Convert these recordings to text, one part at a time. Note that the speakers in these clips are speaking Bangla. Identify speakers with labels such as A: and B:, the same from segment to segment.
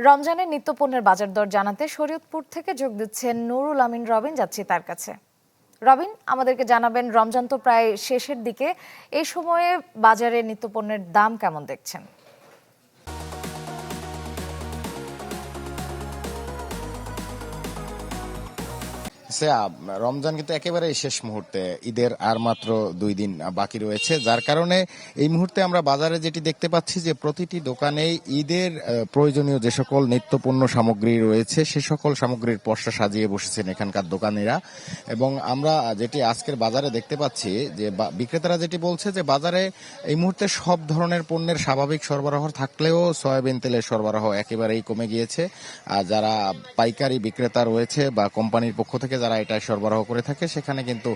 A: রমজানের নিত্যপণ্যের বাজার দর জানাতে শরীয়তপুর থেকে যোগ দিচ্ছেন নুরুল আমিন রবিন। যাচ্ছি তার কাছে। রবিন, আমাদেরকে জানাবেন, রমজান তো প্রায় শেষের দিকে, এই সময়ে বাজারে নিত্যপণ্যের দাম কেমন দেখছেন?
B: রমজান কিন্তু একেবারে শেষ মুহূর্তে, ঈদের আর মাত্র 2 দিন বাকি রয়েছে, যার কারণে এই মুহূর্তে আমরা বাজারে যেটি দেখতে পাচ্ছি যে প্রতিটি দোকানেই ঈদের প্রয়োজনীয় যে সকল নিত্যপণ্য সামগ্রী রয়েছে সে সকল সামগ্রীর পসরা সাজিয়ে বসেছেন এখানকার দোকানিরা। এবং আমরা যেটি আজকের বাজারে দেখতে পাচ্ছি যে বিক্রেতারা যেটি বলছে যে বাজারে এই মুহূর্তে সব ধরনের পণ্যের স্বাভাবিক সরবরাহ থাকলেও সয়াবিন তেলের সরবরাহ একেবারেই কমে গিয়েছে। যারা পাইকারি বিক্রেতা রয়েছে বা কোম্পানির পক্ষ থেকে যারা এটা সরবরাহ করে থাকে সেখানে কিন্তু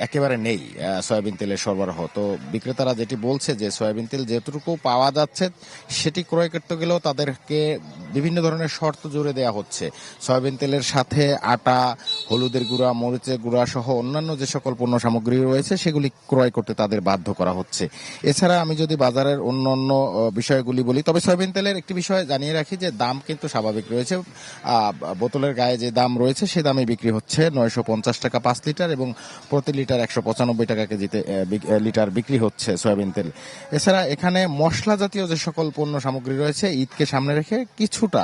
B: একেবারে নেই সয়াবিন তেলের সরবরাহ। তো বিক্রেতারা যেটি বলছে যে সয়াবিন তেল যেটুকু পাওয়া যাচ্ছে সেটি ক্রয় করতে গেলেও তাদেরকে বিভিন্ন ধরনের শর্ত জুড়ে দেওয়া হচ্ছে। সয়াবিন তেলের সাথে আটা, হলুদের গুঁড়া, মরিচের গুঁড়া সহ অন্যান্য যে সকল পণ্য সামগ্রী রয়েছে সেগুলি ক্রয় করতে তাদের বাধ্য করা হচ্ছে। এছাড়া আমি যদি বাজারের অন্যান্য বিষয়গুলি বলি, তবে সয়াবিন তেলের একটি বিষয় জানিয়ে রাখি যে দাম কিন্তু স্বাভাবিক রয়েছে। বোতলের গায়ে যে দাম রয়েছে সে দামে বিক্রি হচ্ছে 950 টাকা 5 লিটার এবং প্রতি লিটার 195 টাকা কেজিতে লিটার বিক্রি হচ্ছে সয়াবিন তেল। এছাড়া এখানে মশলা জাতীয় যে সকল পণ্য সামগ্রী রয়েছে ঈদকে সামনে রেখে কিছুটা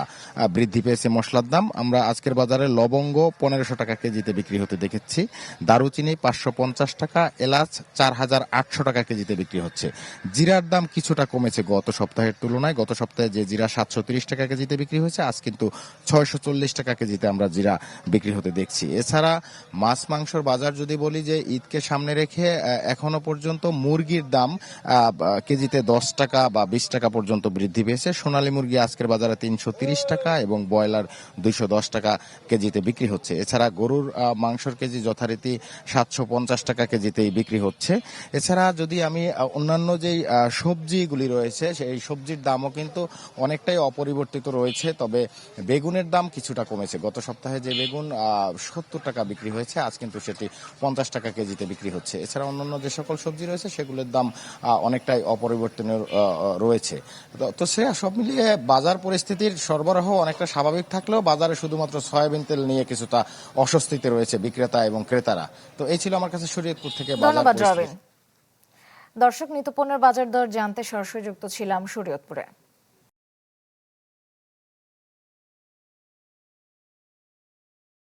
B: বৃদ্ধি পেয়েছে মশলার দাম। আমরা আজকের বাজারে লবঙ্গ 1500 টাকা কেজিতে বিক্রি হতে দেখেছি, দারুচিনি 550 টাকা, এলাচ 4800 টাকা কেজিতে বিক্রি হচ্ছে। জিরার দাম কিছুটা কমেছে গত সপ্তাহের তুলনায়। গত সপ্তাহে যে জিরা 730 টাকা কেজিতে বিক্রি হয়েছে আজ কিন্তু 640 টাকা কেজিতে আমরা জিরা বিক্রি হতে দেখছি। এছাড়া মাছ মাংসর বাজার যদি বলি যে ঈদকে সামনে রেখে এখনো পর্যন্ত মুরগির দাম কেজিতে 10 টাকা বা 20 টাকা পর্যন্ত বৃদ্ধি পেয়েছে। সোনালী মুরগি আজকের বাজারে 330 টাকা এবং ব্রয়লার 210 টাকা কেজিতে বিক্রি হচ্ছে। এছাড়া গরুর মাংসর কেজি যথারীতি 750 টাকা কেজিতেই বিক্রি হচ্ছে। এছাড়া যদি আমি অন্যান্য যেই সবজিগুলি রয়েছে সেই সবজির দামও কিন্তু অনেকটাই অপরিবর্তিত রয়েছে, তবে বেগুনের দাম কিছুটা কমেছে। গত সপ্তাহে যে বেগুন 70 টাকা বিক্রি হয়েছে আজ কিন্তু সেটি 50 টাকা কেজিতে বিক্রি হচ্ছে। এছাড়া অন্যান্য যে সকল সবজি রয়েছে সেগুলোর দাম অনেকটাই অপরিবর্তনীয় রয়েছে। তো সে সব মিলিয়ে বাজার পরিস্থিতির সরবরাহ অনেকটা স্বাভাবিক থাকলেও বাজারে শুধুমাত্র সয়াবিন তেল নিয়ে কিছুটা অস্বস্তিতে রয়েছে বিক্রেতা এবং ক্রেতারা। তো এই ছিল আমার কাছে শরীয়তপুর থেকে বাজার পরিস্থিতি।
A: দর্শক, নিত্যপণ্যের বাজার দর জানতে সরাসরি যুক্ত ছিলাম শরীয়তপুরে।